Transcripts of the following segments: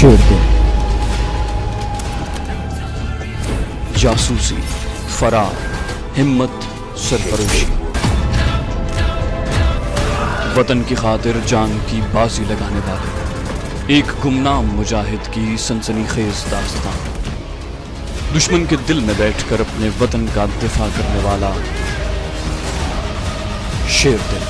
शेर दिल, जासूसी, फरार, हिम्मत, सरफरोशी, वतन की खातिर जान की बाजी लगाने वाले एक गुमनाम मुजाहिद की सनसनीखेज दास्तान। दुश्मन के दिल में बैठकर अपने वतन का दिफा करने वाला शेर दिल।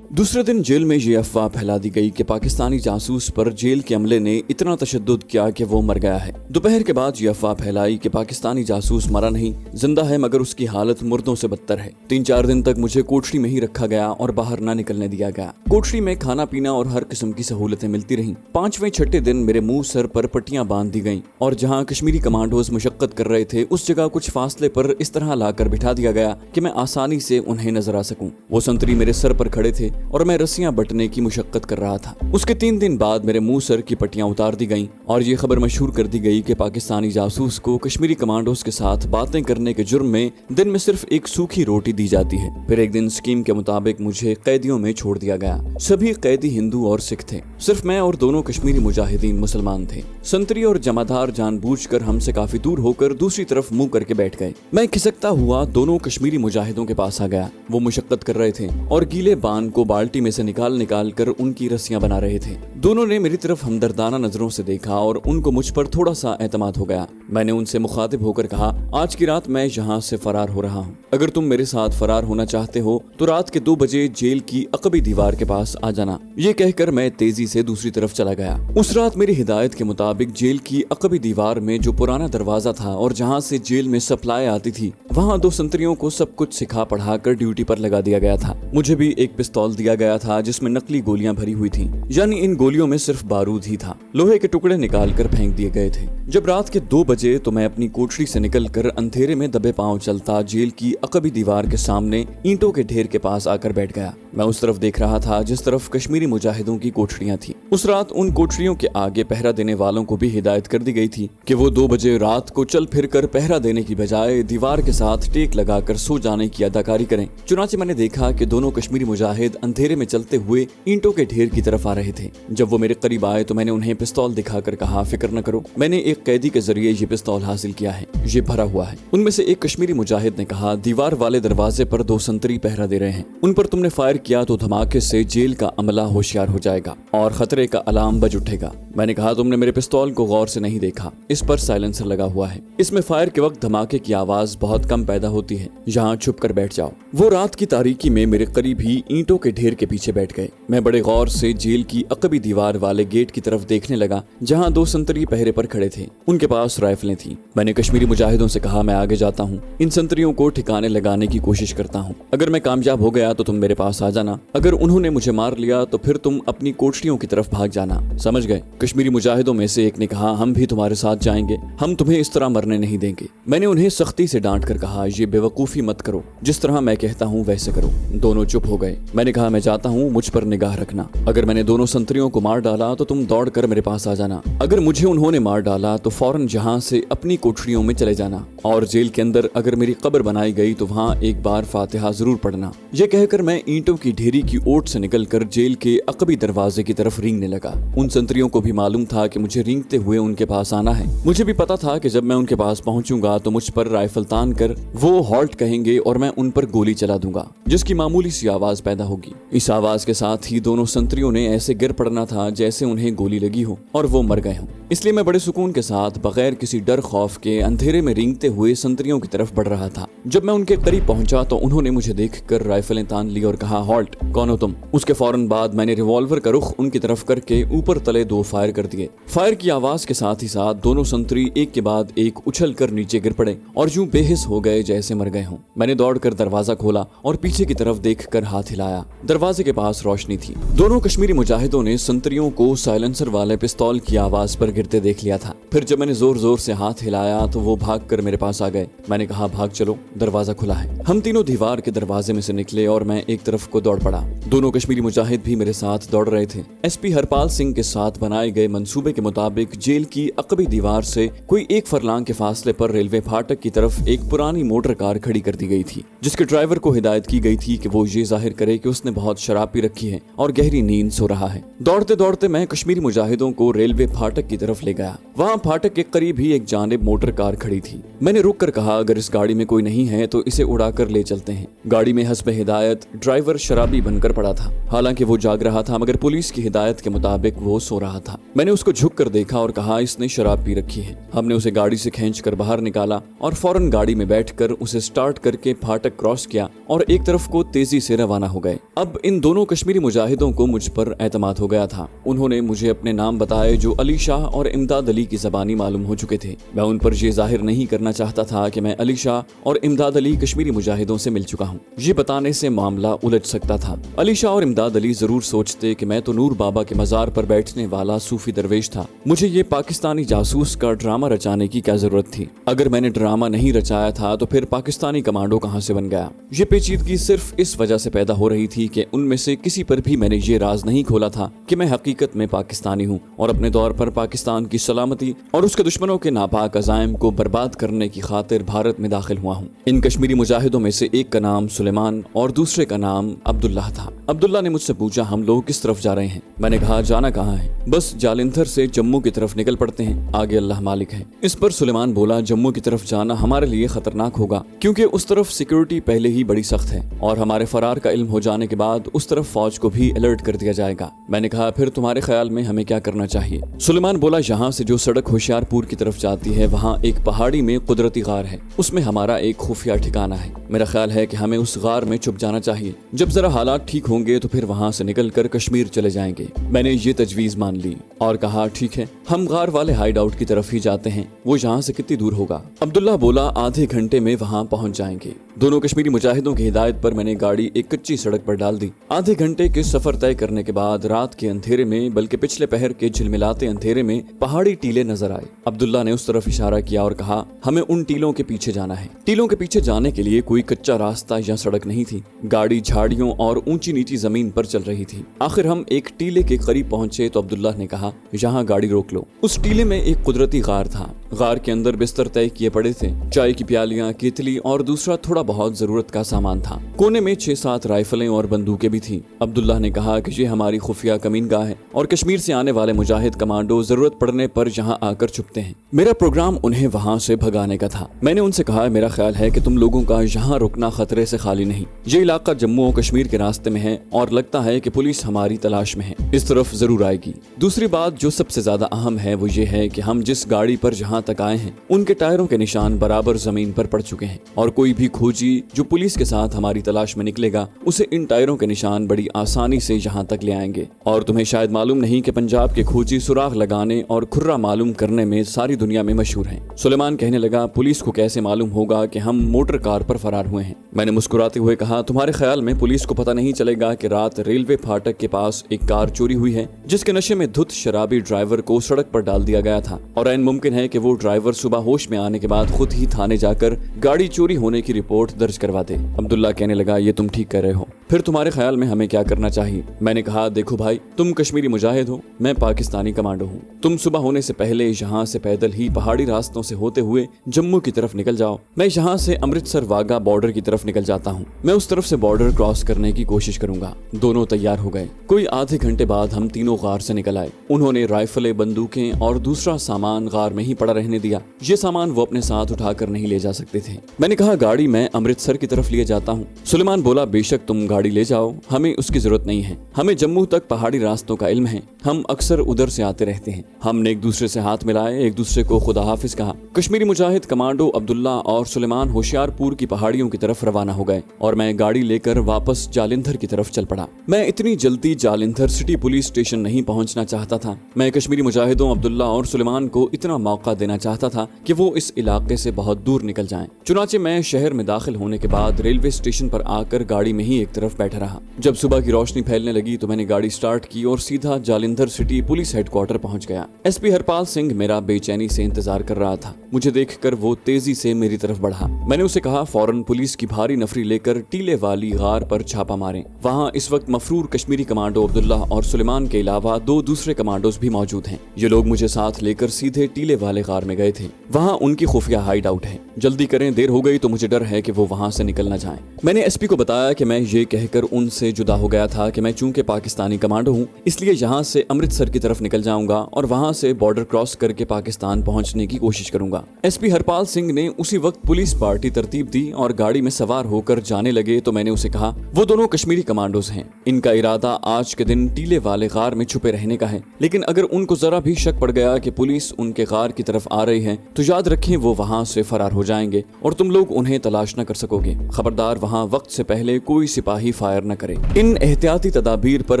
दूसरे दिन जेल में ये अफवाह फैला दी गई कि पाकिस्तानी जासूस पर जेल के अमले ने इतना तशद्दुद किया कि वो मर गया है। दोपहर के बाद ये अफवाह फैलाई कि पाकिस्तानी जासूस मरा नहीं, जिंदा है, मगर उसकी हालत मुर्दों से बदतर है। 3-4 दिन तक मुझे कोठरी में ही रखा गया और बाहर ना निकलने दिया गया। कोठरी में खाना पीना और हर किस्म की सहूलतें मिलती रहीं। 5वें-6ठे दिन मेरे मुंह सर पर पट्टियां बांध दी गईं और जहां कश्मीरी कमांडोज मुशक्कत कर रहे थे उस जगह कुछ फासले पर इस तरह लाकर बिठा दिया गया कि मैं आसानी से उन्हें नजर आ सकूं। वो संतरी मेरे सर पर खड़े थे और मैं रस्सियां बटने की मुशक्कत कर रहा था। उसके 3 दिन बाद मेरे मुंह सर की पट्टियां उतार दी गईं और ये खबर मशहूर कर दी गई कि पाकिस्तानी जासूस को कश्मीरी कमांडोज के साथ बातें करने के जुर्म में दिन में सिर्फ एक सूखी रोटी दी जाती है। फिर एक दिन स्कीम के मुताबिक मुझे कैदियों में छोड़ दिया गया। सभी कैदी हिंदू और सिख थे, सिर्फ मैं और दोनों कश्मीरी मुजाहिदीन मुसलमान थे। संतरी और जमादार जानबूझकर हमसे काफी दूर होकर दूसरी तरफ मुंह करके बैठ गए। मैं खिसकता हुआ दोनों कश्मीरी मुजाहिदों के पास आ गया। वो मुशक्कत कर रहे थे और गीले बान को बाल्टी में से निकाल कर उनकी रस्सियां बना रहे थे। दोनों ने मेरी तरफ हमदर्दाना नजरों से देखा और उनको मुझ पर थोड़ा सा एतमाद हो गया। मैंने उनसे मुखातिब होकर कहा, आज की रात मैं यहाँ से फरार हो रहा हूँ। अगर तुम मेरे साथ फरार होना चाहते हो तो रात के 2 बजे जेल की अकबी दीवार के पास आ जाना। ये कहकर मैं तेजी से दूसरी तरफ चला गया। उस रात मेरी हिदायत के मुताबिक जेल की अकबी दीवार में जो पुराना दरवाजा था और जहाँ से जेल में सप्लाई आती थी, वहाँ 2 संतरियों को सब कुछ सिखा पढ़ा कर ड्यूटी पर लगा दिया गया था। मुझे भी एक पिस्तौल दिया गया था जिसमें नकली गोलियां भरी हुई थी, यानी इन गोलियों में सिर्फ बारूद ही था। लोहे के टुकड़े निकाल कर फेंक दिए गए थे। जब रात के 2 बजे तो मैं अपनी कोठरी से निकलकर अंधेरे में दबे पांव चलता जेल की अकबी दीवार के सामने ईंटों के ढेर के पास आकर बैठ गया। मैं उस तरफ देख रहा था जिस तरफ कश्मीरी मुजाहिदों की कोठरियां थी। उस रात उन कोठरियों के आगे पहरा देने वालों को भी हिदायत कर दी गई थी कि वो 2 बजे रात को चल फिर कर पहरा देने की बजाय दीवार के साथ टेक लगाकर सो जाने की अदाकारी करें। चुनाचे मैंने देखा कि दोनों कश्मीरी मुजाहिद अंधेरे में चलते हुए ईंटों के ढेर की तरफ आ रहे थे। जब वो मेरे करीब आए तो मैंने उन्हें पिस्तौल दिखाकर कहा, फिक्र न करो, मैंने एक कैदी के जरिए ये पिस्तौल हासिल किया है, ये भरा हुआ है। उनमें से एक कश्मीरी मुजाहिद ने कहा, दीवार वाले दरवाजे पर 2 संतरी पहरा दे रहे हैं, उन पर तुमने फायर किया तो धमाके से जेल का अमला होशियार हो जाएगा और खतरे का अलार्म बज उठेगा। मैंने कहा, तुमने मेरे पिस्तौल को गौर से नहीं देखा, इस पर साइलेंसर लगा हुआ है, इसमें फायर के वक्त धमाके की आवाज बहुत कम पैदा होती है, यहाँ छुप कर बैठ जाओ। वो रात की तारीकी में मेरे करीब ही ईंटों के ढेर के पीछे बैठ गए। मैं बड़े गौर से जेल की अकबी दीवार वाले गेट की तरफ देखने लगा जहां 2 संतरी पहरे पर खड़े थे। उनके पास राइफलें थीं। मैंने कश्मीरी मुजाहिदों से कहा, मैं आगे जाता हूं, इन संतरियों को ठिकाने लगाने की कोशिश करता हूं। अगर मैं कामयाब हो गया तो तुम मेरे पास आ जाना, अगर उन्होंने मुझे मार लिया तो फिर तुम अपनी कोठरियों की तरफ भाग जाना, समझ गए? कश्मीरी मुजाहिदों में से एक ने कहा, हम भी तुम्हारे साथ जाएंगे, हम तुम्हें इस तरह मरने नहीं देंगे। मैंने उन्हें सख्ती से डांट कर कहा, ये बेवकूफी मत करो, जिस तरह मैं कहता हूँ वैसे करो। दोनों चुप हो गए। मैंने कहा, मैं जाता हूँ, मुझ पर निगाह रखना, अगर मैंने दोनों संतरियों को मार डाला तो तुम दौड़ कर मेरे पास आ जाना, अगर मुझे उन्होंने मार डाला तो फौरन जहां से अपनी कोठरियों में चले जाना, और जेल के अंदर अगर मेरी कब्र बनाई गई तो वहां एक बार फातिहा जरूर पढ़ना। ये कहकर मैं ईंटों की ढेरी की ओट से निकलकर जेल के अकबी दरवाजे की तरफ रेंगने लगा। उन संतरियों को भी मालूम था कि मुझे रेंगते हुए उनके पास आना है। मुझे भी पता था कि जब मैं उनके पास पहुंचूंगा तो मुझ पर राइफल तान कर वो हॉल्ट कहेंगे और मैं उन पर गोली चला दूंगा, जिसकी मामूली सी आवाज पैदा होगी। इस आवाज के साथ ही दोनों संतरियों ने ऐसे गिर पड़ना था जैसे उन्हें गोली लगी हो और वो मर गए हों। इसलिए मैं बड़े सुकून के साथ बगैर किसी डर खौफ के अंधेरे में रेंगते हुए संतरियों की तरफ बढ़ रहा था। जब मैं उनके करीब पहुंचा तो उन्होंने मुझे देखकर राइफलें तान ली और कहा, हॉल्ट, कौन हो तुम? उसके फौरन बाद मैंने रिवॉल्वर का रुख उनकी तरफ करके ऊपर तले 2 फायर कर दिए। फायर की आवाज के साथ ही साथ दोनों संतरी एक के बाद एक उछल कर नीचे गिर पड़े और यूं बेहिस हो गए जैसे मर गए हों। मैंने दौड़कर दरवाजा खोला और पीछे की तरफ देखकर हाथ हिलाया। दरवाजे के पास रोशनी थी। दोनों कश्मीरी मुजाहिदों ने संतरियों को साइलेंसर वाले पिस्तौल की आवाज पर गिरते देख लिया था। फिर जब मैंने जोर जोर से हाथ हिलाया तो वो भाग कर मेरे पास आ गए। मैंने कहा, भाग चलो, दरवाजा खुला है। हम तीनों दीवार के दरवाजे में से निकले और मैं एक तरफ को दौड़ पड़ा। दोनों कश्मीरी मुजाहिद भी मेरे साथ दौड़ रहे थे। एसपी हरपाल सिंह के साथ बनाए गए मंसूबे के मुताबिक जेल की अकबी दीवार से कोई 1 फरलांग के फासले पर रेलवे फाटक की तरफ एक पुरानी मोटर कार खड़ी कर दी गई थी, जिसके ड्राइवर को हिदायत की गई थी कि वो ये जाहिर करे कि उसने बहुत शराब पी रखी है और गहरी नींद सो रहा है। दौड़ते दौड़ते मैं कश्मीरी मुजाहिदों को रेलवे फाटक की तरफ ले गया। वहाँ फाटक के करीब ही एक जानिब मोटर कार खड़ी थी। मैंने रुक कर कहा, अगर इस गाड़ी में कोई नहीं है तो इसे उड़ाकर ले चलते हैं। गाड़ी में हस्ब हिदायत ड्राइवर शराबी बनकर पड़ा था। हालांकि वो जाग रहा था, मगर पुलिस की हिदायत के मुताबिक वो सो रहा था। मैंने उसको झुक कर देखा और कहा, इसने शराब पी रखी है। हमने उसे गाड़ी से खींच कर बाहर निकाला और फौरन गाड़ी में बैठकर उसे स्टार्ट करके फाटक क्रॉस किया और एक तरफ को तेजी से रवाना हो गए। अब इन दोनों कश्मीरी मुजाहिदों को मुझ पर एतमाद हो गया था। उन्होंने मुझे अपने नाम बताए जो अली शाह और इमदाद अली की ज़बानी मालूम हो चुके थे। मैं उन पर यह जाहिर नहीं करना चाहता था कि मैं अली शाह और इमदाद अली कश्मीरी मुजाहिदों से मिल चुका हूँ। ये बताने से मामला उलझ सकता था। अली शाह और इमदाद अली जरूर सोचते कि मैं तो नूर बाबा के मजार पर बैठने वाला सूफी दरवेश था। मुझे ये पाकिस्तानी जासूस का ड्रामा रचाने की क्या जरूरत थी? अगर मैंने ड्रामा नहीं रचाया था तो फिर पाकिस्तानी कमांडो कहाँ से बन गया? ये पेचीदगी सिर्फ इस वजह से पैदा हो रही थी कि उनमें से किसी पर भी मैंने ये राज नहीं खोला था कि मैं हकीकत में पाकिस्तानी हूँ और अपने दौर पर पाकिस्तान की सलामती और उसके दुश्मनों के नापाक अज़ाइम को बर्बाद करने की खातिर भारत में दाखिल हुआ हूँ। इन कश्मीरी मुजाहिदों में से एक का नाम सुलेमान और दूसरे का नाम अब्दुल्ला था। अब्दुल्ला ने मुझसे पूछा, हम लोग किस तरफ जा रहे हैं? मैंने कहा, जाना कहाँ है? बस जालिंधर से जम्मू की तरफ निकल पड़ते हैं, आगे अल्लाह मालिक है। इस पर सुलेमान बोला, जम्मू की तरफ जाना हमारे लिए खतरनाक होगा क्योंकि उस तरफ सिक्योरिटी पहले ही बड़ी सख्त है और हमारे फरार का इल्म हो जाने के बाद उस तरफ फौज को भी अलर्ट कर दिया जाएगा। मैंने कहा, फिर तुम्हारे ख्याल में हमें क्या करना चाहिए? सुलेमान बोला, यहाँ से जो सड़क होशियारपुर की तरफ जाती है वहाँ एक पहाड़ी में कुदरती गार है, उसमें हमारा एक खुफिया ठिकाना है। मेरा ख्याल है कि हमें उस गार में छुप जाना चाहिए। जब जरा हालात ठीक होंगे तो फिर वहाँ से निकल कर कश्मीर चले जाएंगे। मैंने ये तजवीज मान ली और कहा, ठीक है, हम गार वाले हाइड आउट की तरफ ही जाते हैं। वो यहाँ से कितनी दूर होगा? अब्दुल्ला बोला, आधे घंटे में वहाँ पहुँच जाएंगे। दोनों कश्मीरी मुजाहिदों की हिदायत पर मैंने गाड़ी एक कच्ची सड़क पर डाल दी। आधे घंटे के सफर तय करने के बाद रात के अंधेरे में, बल्कि पिछले पहर के झिलमिलाते अंधेरे में पहाड़ी टीले नजर आए। अब्दुल्ला ने उस तरफ इशारा किया और कहा, हमें उन टीलों के पीछे जाना है। टीलों के पीछे जाने के लिए कोई कच्चा रास्ता या सड़क नहीं थी। गाड़ी झाड़ियों और ऊंची नीची जमीन पर चल रही थी। आखिर हम एक टीले के करीब पहुंचे तो अब्दुल्ला ने कहा, यहाँ गाड़ी रोक लो। उस टीले में एक कुदरती गार था। गार के अंदर बिस्तर तय किए पड़े थे, चाय की प्यालियां, केतली और दूसरा थोड़ा बहुत जरूरत का सामान था। कोने में 6-7 राइफलें और बंदूकें भी थी। अब्दुल्ला ने कहा कि ये हमारी खुफिया कमीनगाह है और कश्मीर से आने वाले मुजाहिद कमांडो जरूरत पड़ने पर यहाँ आकर छुपते हैं। मेरा प्रोग्राम उन्हें वहाँ से भगाने का था। मैंने उनसे कहा, मेरा ख्याल है कि तुम लोगों का यहाँ रुकना खतरे से खाली नहीं। ये इलाका जम्मू और कश्मीर के रास्ते में है और लगता है कि पुलिस हमारी तलाश में है, इस तरफ जरूर आएगी। दूसरी बात जो सबसे ज्यादा अहम है वो ये है कि हम जिस गाड़ी पर यहाँ तक आए हैं उनके टायरों के निशान बराबर जमीन पर पड़ चुके हैं और कोई भी खोजी जो पुलिस के साथ हमारी तलाश में निकलेगा उसे इन टायरों के निशान बड़ी आसानी से यहाँ तक ले आएंगे। और तुम्हें शायद मालूम नहीं कि पंजाब के खोजी सुराग लगाने और खुर्रा मालूम करने में सारी दुनिया में मशहूर हैं। सुलेमान कहने लगा, पुलिस को कैसे मालूम होगा कि हम मोटर कार पर फरार हुए हैं? मैंने मुस्कुराते हुए कहा, तुम्हारे ख्याल में पुलिस को पता नहीं चलेगा कि रात रेलवे फाटक के पास एक कार चोरी हुई है जिसके नशे में धुत शराबी ड्राइवर को सड़क पर डाल दिया गया था और ऐन मुमकिन है कि वो ड्राइवर सुबह होश में आने के बाद खुद ही थाने जाकर गाड़ी चोरी होने की रिपोर्ट दर्ज करवा दे। अब्दुल्ला कहने लगा, ये तुम ठीक कर रहे हो, फिर तुम्हारे ख्याल में हमें क्या करना चाहिए? मैंने कहा, देखो भाई, तुम कश्मीरी मुजाहिद हो, मैं पाकिस्तानी कमांडो हूँ। तुम सुबह होने से पहले यहाँ से पैदल ही पहाड़ी रास्तों से होते हुए जम्मू की तरफ निकल जाओ। मैं यहाँ से अमृतसर वाघा बॉर्डर की तरफ निकल जाता हूँ। मैं उस तरफ से बॉर्डर क्रॉस करने की कोशिश करूंगा। दोनों तैयार हो गए। कोई आधे घंटे बाद हम तीनों गार से निकल आए। उन्होंने राइफलें, बंदूकें और दूसरा सामान गार में ही पड़ा रहने दिया। ये सामान वो अपने साथ उठाकर नहीं ले जा सकते थे। मैंने कहा, गाड़ी मैं अमृतसर की तरफ लिए जाता हूँ। सुलेमान बोला, बेशक तुम गाड़ी ले जाओ, हमें उसकी जरूरत नहीं है। हमें जम्मू तक पहाड़ी रास्तों का इल्म है, हम अक्सर उधर से आते रहते हैं। हमने एक दूसरे से हाथ मिलाए, एक दूसरे को खुदा हाफिज कहा। कश्मीरी मुजाहिद कमांडो अब्दुल्ला और सुलेमान होशियारपुर की पहाड़ियों की तरफ रवाना हो गए और मैं गाड़ी लेकर वापस जालिंधर की तरफ चल पड़ा। मैं इतनी जल्दी जालिंधर सिटी पुलिस स्टेशन नहीं पहुंचना चाहता था। मैं कश्मीरी मुजाहिदों अब्दुल्ला और सुलेमान को इतना मौका देना चाहता था कि वो इस इलाके से बहुत दूर निकल जाएं। चुनाचे मैं शहर में दाखिल होने के बाद रेलवे स्टेशन पर आकर गाड़ी में ही एक तरफ बैठा रहा। जब सुबह की रोशनी फैलने लगी तो मैंने गाड़ी स्टार्ट की और सीधा जालिंधर सिटी पुलिस हेडक्वार्टर पहुंच गया। एसपी हरपाल सिंह मेरा बेचैनी से इंतजार कर रहा था। मुझे देखकर वो तेजी से मेरी तरफ बढ़ा। मैंने उसे कहा, फौरन पुलिस की भारी नफरी लेकर टीले वाली गार पर छापा मारे। वहाँ इस वक्त मफरूर कश्मीरी कमांडो अब्दुल्ला और सुलेमान के अलावा 2 दूसरे कमांडोज भी मौजूद हैं। ये लोग मुझे साथ लेकर सीधे टीले वाले गार में गए थे। वहाँ उनकी खुफिया हाइड आउट है। जल्दी करें, देर हो गई तो मुझे डर है कि वो वहाँ से निकल न जाएं। मैंने एसपी को बताया कि मैं ये कहकर उनसे जुदा हो गया था कि मैं चूंकि पाकिस्तानी कमांडो हूँ, इसलिए यहाँ से अमृतसर की तरफ निकल जाऊंगा और वहाँ से बॉर्डर क्रॉस करके पाकिस्तान पहुँचने की कोशिश करूंगा। एसपी हरपाल सिंह ने उसी वक्त पुलिस पार्टी तरतीब दी और गाड़ी में सवार होकर जाने लगे तो मैंने उसे कहा, वो दोनों कश्मीरी कमांडोज हैं। इनका इरादा आज के दिन टीले वाले गार में छुपे रहने का है, लेकिन अगर उनको जरा भी शक पड़ गया कि पुलिस उनके गार की तरफ आ रही है तो याद रखें वो वहाँ से फरार हो जाएंगे और तुम लोग उन्हें तलाश न कर सकोगे। खबरदार वहाँ वक्त से पहले कोई सिपाही फायर न करे। इन एहतियाती तदाबीर पर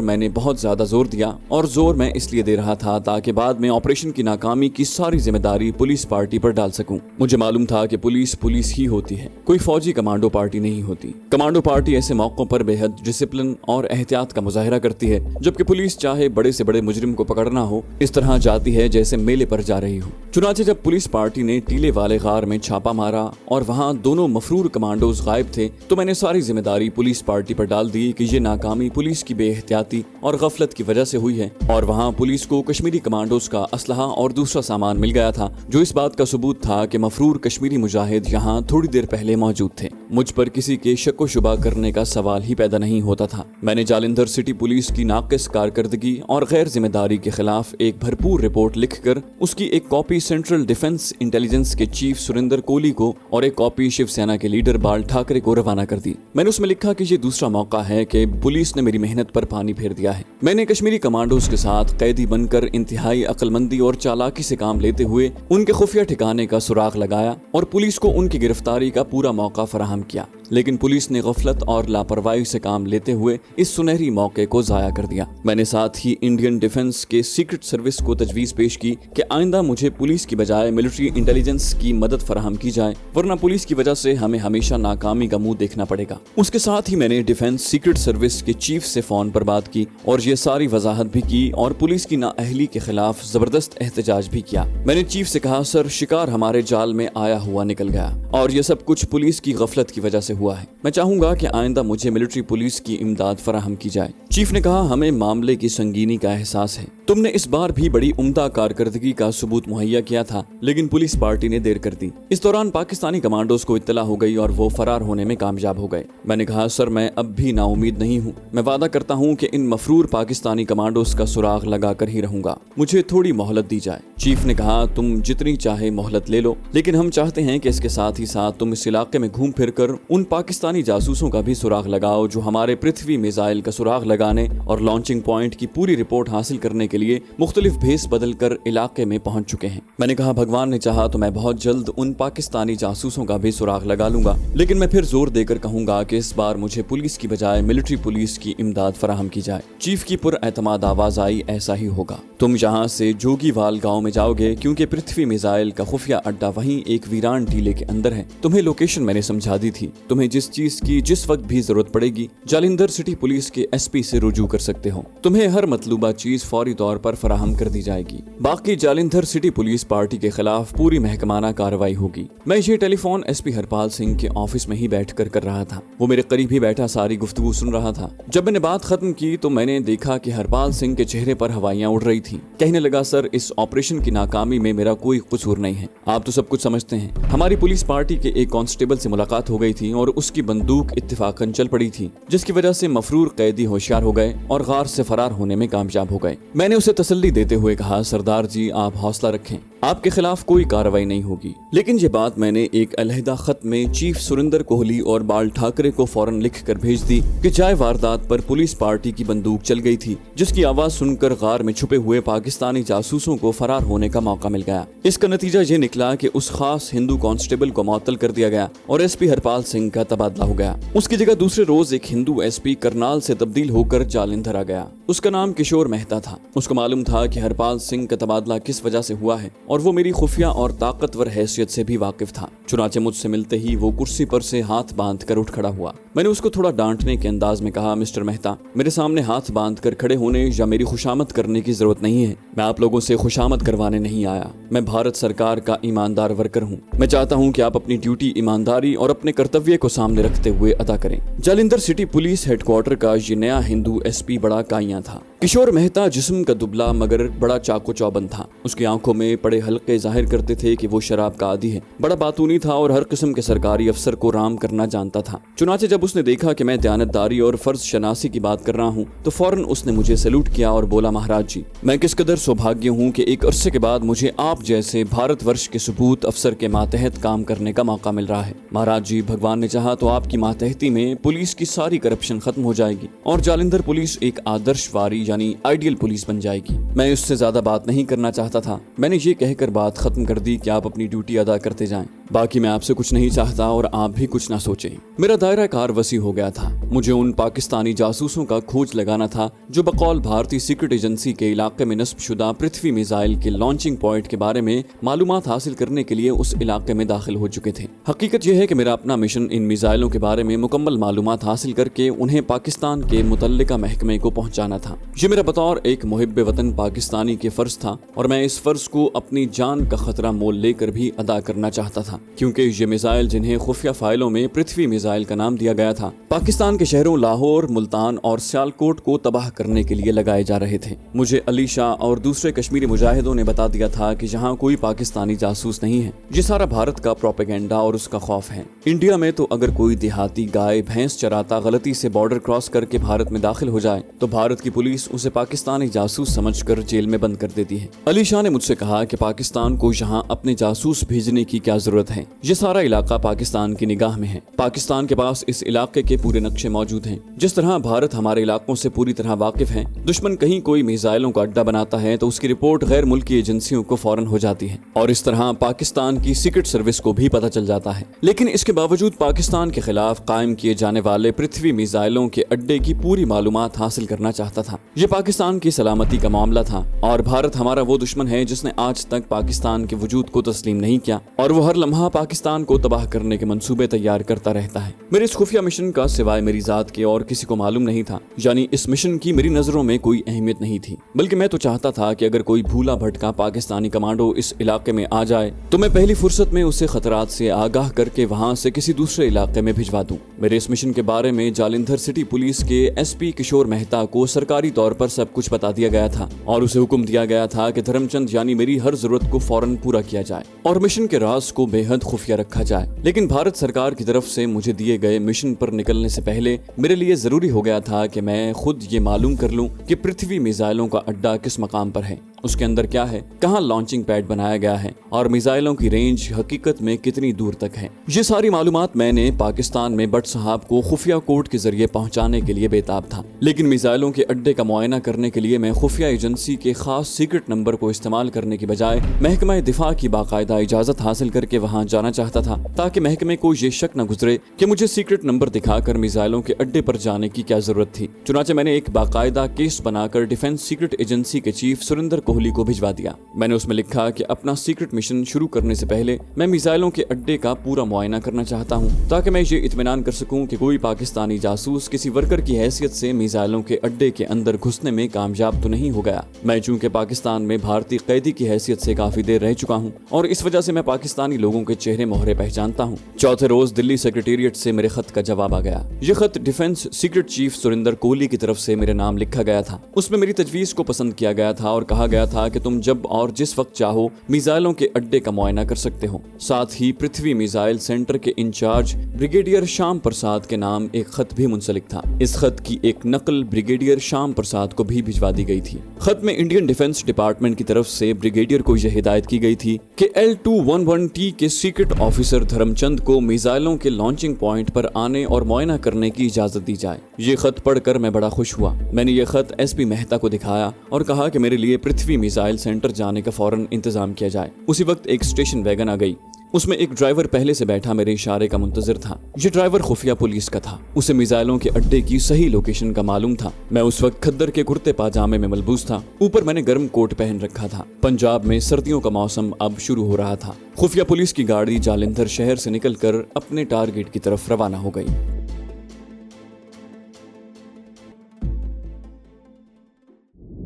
मैंने बहुत ज्यादा जोर दिया और जोर मैं इसलिए दे रहा था ताकि बाद में ऑपरेशन की नाकामी की सारी जिम्मेदारी पुलिस पार्टी पर डाल सकूं। मुझे मालूम था कि पुलिस ही होती है, कोई फौजी कमांडो पार्टी नहीं होती। कमांडो पार्टी ऐसे मौकों पर बेहद डिसिप्लिन और एहतियात का मुजाहिरा करती है, जबकि पुलिस चाहे बड़े से बड़े मुजरिम को पकड़ना हो इस तरह जाती है जैसे मेले पर जा रही हो। चुनाचे जब पुलिस पार्टी ने टीले वाले गार में छापा मारा और वहाँ दोनों मफरूर कमांडोज गायब थे तो मैंने सारी जिम्मेदारी पुलिस पार्टी पर डाल दी कि ये नाकामी पुलिस की बेएहतियाती और गफलत की वजह से हुई है। और वहाँ पुलिस को कश्मीरी कमांडोज का असलहा और दूसरा सामान मिल गया था, जो इस बात का सबूत था कि मफरूर कश्मीरी मुजाहिद यहाँ थोड़ी देर पहले मौजूद थे। मुझ पर किसी के शक व शुबा करने का सवाल ही पैदा नहीं होता था। मैंने जालंधर सिटी पुलिस की नाकिस कारकर्दगी और गैर जिम्मेदारी के खिलाफ एक भरपूर रिपोर्ट लिखकर उसकी एक कॉपी सेंट्रल डिफेंस इंटेलिजेंस के चीफ सुरेंद्र कोहली को और एक कॉपी शिवसेना के लीडर बाल ठाकरे को रवाना कर दी। मैंने उसमें लिखा कि ये दूसरा मौका है कि पुलिस ने मेरी मेहनत पर पानी फेर दिया है। मैंने कश्मीरी कमांडोज के साथ कैदी बनकर इंतहाई अक्लमंदी और चालाकी से काम लेते हुए उनके खुफिया ठिकाने का सुराग लगाया और पुलिस को उनकी गिरफ्तारी का पूरा मौका फराहम किया, लेकिन पुलिस ने गफलत और लापरवाही से काम लेते हुए इस सुनहरी मौके को जाया कर दिया। मैंने साथ ही इंडियन डिफेंस के सीक्रेट सर्विस को तजवीज पेश की कि आइंदा मुझे पुलिस की बजाय मिलिट्री इंटेलिजेंस की मदद फराहम की जाए, वरना पुलिस की वजह से हमें हमेशा नाकामी का मुंह देखना पड़ेगा। उसके साथ ही मैंने डिफेंस सीक्रेट सर्विस के चीफ से फोन पर बात की और ये सारी वजाहत भी की और पुलिस की नाअहली के खिलाफ जबरदस्त एहतजाज भी किया। मैंने चीफ से कहा, सर शिकार हमारे जाल में आया हुआ निकल गया और ये सब कुछ पुलिस की गफलत की वजह से हुआ है। मैं चाहूंगा कि आइंदा मुझे मिलिट्री पुलिस की इमदाद फराहम की जाए। चीफ ने कहा, हमें मामले की संगीनी का एहसास है। तुमने इस बार भी बड़ी उम्दा कारकर्दगी का सबूत मुहैया किया था, लेकिन पुलिस पार्टी ने देर कर दी। इस दौरान पाकिस्तानी कमांडोज को इत्तला हो गई और वो फरार होने में कामयाब हो गए। मैंने कहा, सर मैं अब भी नाउमीद नहीं हूँ। मैं वादा करता हूँ कि इन मफरूर पाकिस्तानी कमांडोज का सुराग लगा कर ही रहूंगा। मुझे थोड़ी मोहलत दी जाए। चीफ ने कहा, तुम जितनी चाहे मोहलत ले लो, लेकिन हम चाहते हैं कि इसके साथ ही साथ तुम इस इलाके में घूम फिर कर उन पाकिस्तानी जासूसों का भी सुराग लगाओ जो हमारे पृथ्वी मिसाइल का सुराग लगाने और लॉन्चिंग पॉइंट की पूरी रिपोर्ट हासिल करने के लिए मुख्तलिफ भेस बदल कर इलाके में पहुंच चुके हैं। मैंने कहा, भगवान ने चाहा तो मैं बहुत जल्द उन पाकिस्तानी जासूसों का भी सुराग लगा लूंगा, लेकिन मैं फिर जोर देकर कहूंगा कि इस बार मुझे पुलिस की बजाय मिलिट्री पुलिस की इमदाद फराहम की जाए। चीफ की पुरएतमाद आवाज आई, ऐसा ही होगा। तुम यहाँ से जोगीवाल गाँव में जाओगे क्योंकि पृथ्वी मिसाइल का खुफिया अड्डा वहीं एक वीरान टीले के अंदर है। तुम्हें लोकेशन मैंने समझा दी थी। तुम्हें जिस चीज की जिस वक्त भी जरूरत पड़ेगी जालंधर सिटी पुलिस के एसपी से रुजू कर सकते हो। तुम्हें हर मतलूबा चीज फौरी तौर पर फराहम कर दी जाएगी। बाकी जालंधर सिटी पुलिस पार्टी के खिलाफ पूरी महकमाना कार्रवाई होगी। मैं ये टेलीफोन एसपी हरपाल सिंह के ऑफिस में ही बैठ कर रहा था। वो मेरे करीब ही बैठा सारी गुफ्तगू सुन रहा था। जब मैंने बात खत्म की तो मैंने देखा कि हरपाल सिंह के चेहरे पर हवाइयां उड़ रही थी। कहने लगा, सर इस ऑपरेशन की नाकामी में मेरा कोई कसूर नहीं है। आप तो सब कुछ समझते हैं। हमारी पुलिस पार्टी के एक कांस्टेबल से मुलाकात हो गई थी और उसकी बंदूक इत्तेफाकन चल पड़ी थी, जिसकी वजह से मफरूर कैदी होशियार हो गए और गार से फरार होने में कामयाब हो गए। मैंने उसे तसल्ली देते हुए कहा, सरदार जी आप हौसला रखें, आपके खिलाफ कोई कार्रवाई नहीं होगी। लेकिन ये बात मैंने एक अलहदा खत में चीफ सुरेंद्र कोहली और बाल ठाकरे को फौरन लिख कर भेज दी कि जाए वारदात पर पुलिस पार्टी की बंदूक चल गई थी, जिसकी आवाज सुनकर गार में छुपे हुए पाकिस्तानी जासूसों को फरार होने का मौका मिल गया। इसका नतीजा ये निकला कि उस खास हिंदू कांस्टेबल को मुअत्तल कर दिया गया और एसपी हरपाल सिंह का तबादला हो गया। उसकी जगह दूसरे रोज एक हिंदू एसपी करनाल से तब्दील होकर जालंधर आ गया। उसका नाम किशोर मेहता था। उसको मालूम था कि हरपाल सिंह का तबादला किस वजह से हुआ है और वो मेरी खुफिया और ताकतवर हैसियत से भी वाकिफ था। चुनाचे मुझसे मिलते ही वो कुर्सी पर से हाथ बांध कर उठ खड़ा हुआ। मैंने उसको थोड़ा डांटने के अंदाज में कहा, मिस्टर मेहता, मेरे सामने हाथ बांध कर खड़े होने या मेरी खुशामद करने की जरूरत नहीं है। मैं आप लोगों से खुशामद करवाने नहीं आया। मैं भारत सरकार का ईमानदार वर्कर हूँ। मैं चाहता हूँ कि आप अपनी ड्यूटी ईमानदारी और अपने कर्तव्य को सामने रखते हुए अदा करें। जालंधर सिटी पुलिस हेडक्वार्टर का ये नया हिंदू एसपी बड़ा काइयां था। किशोर मेहता जिस्म का दुबला मगर बड़ा चाको चौबंद था। उसकी आंखों में बड़े हल्के जाहिर करते थे कि वो शराब का आदी है। बड़ा बातूनी था और हर किस्म के सरकारी अफसर को राम करना जानता था। चुनाचे जब उसने देखा कि मैं दयानतदारी और फर्ज शनासी की बात कर रहा हूँ तो फौरन उसने मुझे सैल्यूट किया और बोला, महाराज जी, मैं किस कदर सौभाग्य हूँ कि एक अरसे के बाद मुझे आप जैसे भारतवर्ष के सबूत अफसर के मातहत काम करने का मौका मिल रहा है। महाराज जी, भगवान ने चाहा तो आपकी मातहती में पुलिस की सारी करप्शन खत्म हो जाएगी और जालंधर पुलिस एक आदर्शवारी यानी आइडियल पुलिस बन जाएगी। मैं उससे ज्यादा बात नहीं करना चाहता था। मैंने ये कहकर बात खत्म कर दी कि आप अपनी ड्यूटी अदा करते जाएं। बाकी मैं आपसे कुछ नहीं चाहता और आप भी कुछ ना सोचें। मेरा दायरा कार वसी हो गया था। मुझे उन पाकिस्तानी जासूसों का खोज लगाना था जो बकौल भारतीय सीक्रेट एजेंसी के इलाके में नस्ब शुदा पृथ्वी मिसाइल के लॉन्चिंग पॉइंट के बारे में मालूमात हासिल करने के लिए उस इलाके में दाखिल हो चुके थे। हकीकत यह है कि मेरा अपना मिशन इन मिसाइलों के बारे में मुकम्मल मालूमात हासिल करके उन्हें पाकिस्तान के मुतल्लिका महकमे को पहुंचाना था। ये मेरा बतौर एक मुहिब्बे वतन पाकिस्तानी के फर्ज था और मैं इस फर्ज को अपनी जान का खतरा मोल लेकर भी अदा करना चाहता था, क्योंकि ये मिसाइल जिन्हें खुफिया फाइलों में पृथ्वी मिसाइल का नाम दिया गया था, पाकिस्तान के शहरों लाहौर, मुल्तान और सियालकोट को तबाह करने के लिए लगाए जा रहे थे। मुझे अली शाह और दूसरे कश्मीरी मुजाहिदों ने बता दिया था कि यहाँ कोई पाकिस्तानी जासूस नहीं है। ये सारा भारत का प्रोपेगेंडा और उसका खौफ है। इंडिया में तो अगर कोई देहाती गाय भैंस चराता गलती से बॉर्डर क्रॉस करके भारत में दाखिल हो जाए तो भारत की पुलिस उसे पाकिस्तानी जासूस समझकर जेल में बंद कर देती है। अली शाह ने मुझसे कहा कि पाकिस्तान को यहाँ अपने जासूस भेजने की क्या जरूरत है। ये सारा इलाका पाकिस्तान की निगाह में है। पाकिस्तान के पास इस इलाके के पूरे नक्शे मौजूद हैं। जिस तरह भारत हमारे इलाकों से पूरी तरह वाकिफ है। दुश्मन कहीं कोई मिसाइलों का अड्डा बनाता है तो उसकी रिपोर्ट गैर मुल्की एजेंसियों को फौरन हो जाती है और इस तरह पाकिस्तान की सीक्रेट सर्विस को भी पता चल जाता है। लेकिन इसके बावजूद पाकिस्तान के खिलाफ कायम किए जाने वाले पृथ्वी मिसाइलों के अड्डे की पूरी मालूमात हासिल करना चाहता था। ये पाकिस्तान की सलामती का मामला था और भारत हमारा वो दुश्मन है जिसने आज तक पाकिस्तान के वजूद को तस्लीम नहीं किया और वो हर लम्हा पाकिस्तान को तबाह करने के मंसूबे तैयार करता रहता है। मेरे इस खुफिया मिशन का सिवाय मेरी जात के और किसी को मालूम नहीं था, यानी इस मिशन की मेरी नजरों में कोई अहमियत नहीं थी। बल्कि मैं तो चाहता था कि अगर कोई भूला भटका पाकिस्तानी कमांडो इस इलाके में आ जाए तो मैं पहली फुर्सत में उसे खतरात से आगाह करके वहां से किसी दूसरे इलाके में भिजवा दूं। मेरे इस मिशन के बारे में जालंधर सिटी पुलिस के एसपी किशोर मेहता को सरकारी तौर पर सब कुछ बता दिया गया था और उसे हुक्म दिया गया था कि धर्मचंद यानी मेरी हर जरूरत को फौरन पूरा किया जाए और मिशन के राज को बेहद खुफिया रखा जाए। लेकिन भारत सरकार की तरफ से मुझे दिए गए मिशन पर निकलने से पहले मेरे लिए जरूरी हो गया था कि मैं खुद ये मालूम कर लूं कि पृथ्वी मिसाइलों का अड्डा किस मकाम पर है, उसके अंदर क्या है, कहां लॉन्चिंग पैड बनाया गया है और मिसाइलों की रेंज हकीकत में कितनी दूर तक है। ये सारी मालूमात मैंने पाकिस्तान में भट्ट साहब को खुफिया कोड के जरिए पहुंचाने के लिए बेताब था। लेकिन मिसाइलों के अड्डे का मुआयना करने के लिए मैं खुफिया एजेंसी के खास सीक्रेट नंबर को इस्तेमाल करने की बजाय महकमा दिफा की बाकायदा इजाजत हासिल करके वहां जाना चाहता था, ताकि महकमे को ये शक न गुजरे कि मुझे सीक्रेट नंबर दिखाकर मिसाइलों के अड्डे पर जाने की क्या जरूरत थी। चुनाचे मैंने एक बाकायदा केस बनाकर डिफेंस सीक्रेट एजेंसी के चीफ सुरेंद्र कोहली को भिजवा दिया। मैंने उसमें लिखा कि अपना सीक्रेट मिशन शुरू करने से पहले मैं मिसाइलों के अड्डे का पूरा मुआयना करना चाहता हूं, ताकि मैं ये इत्मीनान कर सकूं कि कोई पाकिस्तानी जासूस किसी वर्कर की हैसियत से मिसाइलों के अड्डे के अंदर घुसने में कामयाब तो नहीं हो गया। मैं चूंकि पाकिस्तान में भारतीय कैदी की हैसियत से काफी देर रह चुका हूं और इस वजह से मैं पाकिस्तानी लोगों के चेहरे मोहरे पहचानता हूं। चौथे रोज दिल्ली सेक्रेटेरिएट से मेरे खत का जवाब आ गया। ये खत defence secret chief Surendra Kohli की तरफ से मेरे नाम लिखा गया था। उसमें मेरी तजवीज को पसंद किया गया था और कहा गया था कि तुम जब और जिस वक्त चाहो मिसाइलों के अड्डे का मुआयना कर सकते हो। साथ ही पृथ्वी मिसाइल सेंटर के इंचार्ज ब्रिगेडियर श्याम प्रसाद के नाम एक खत भी मुंसलिक था। इस खत की एक नकल ब्रिगेडियर श्याम प्रसाद को भी भिजवा दी गई थी। खत में इंडियन डिफेंस डिपार्टमेंट की तरफ से ब्रिगेडियर को यह हिदायत की गई थी कि L211T के सीक्रेट ऑफिसर धर्मचंद को मिसाइलों के लॉन्चिंग पॉइंट पर आने और मुआयना करने की इजाजत दी जाए। ये खत पढ़कर मैं बड़ा खुश हुआ। मैंने ये खत एसपी मेहता को दिखाया और कहा कि मेरे लिए पृथ्वी मिसाइल सेंटर जाने का फौरन इंतजाम किया जाए। उसी वक्त एक स्टेशन वैगन आ गई। उसमें एक ड्राइवर पहले से बैठा मेरे इशारे का मुंतजिर था। ये ड्राइवर खुफिया पुलिस का था। उसे मिसाइलों के अड्डे की सही लोकेशन का मालूम था। मैं उस वक्त खद्दर के कुर्ते पाजामे में मलबूस था। ऊपर मैंने गर्म कोट पहन रखा था। पंजाब में सर्दियों का मौसम अब शुरू हो रहा था। खुफिया पुलिस की गाड़ी जालंधर शहर से निकलकर अपने टारगेट की तरफ रवाना हो गई।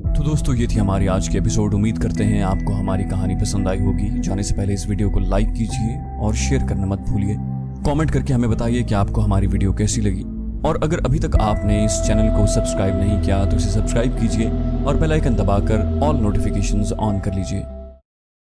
तो दोस्तों, ये थी हमारी आज की एपिसोड। उम्मीद करते हैं आपको हमारी कहानी पसंद आई होगी। जाने से पहले इस वीडियो को लाइक कीजिए और शेयर करना मत भूलिए। कमेंट करके हमें बताइए कि आपको हमारी वीडियो कैसी लगी। और अगर अभी तक आपने इस चैनल को सब्सक्राइब नहीं किया तो इसे सब्सक्राइब कीजिए और बेल आइकन दबाकर ऑल नोटिफिकेशंस ऑन कर लीजिए।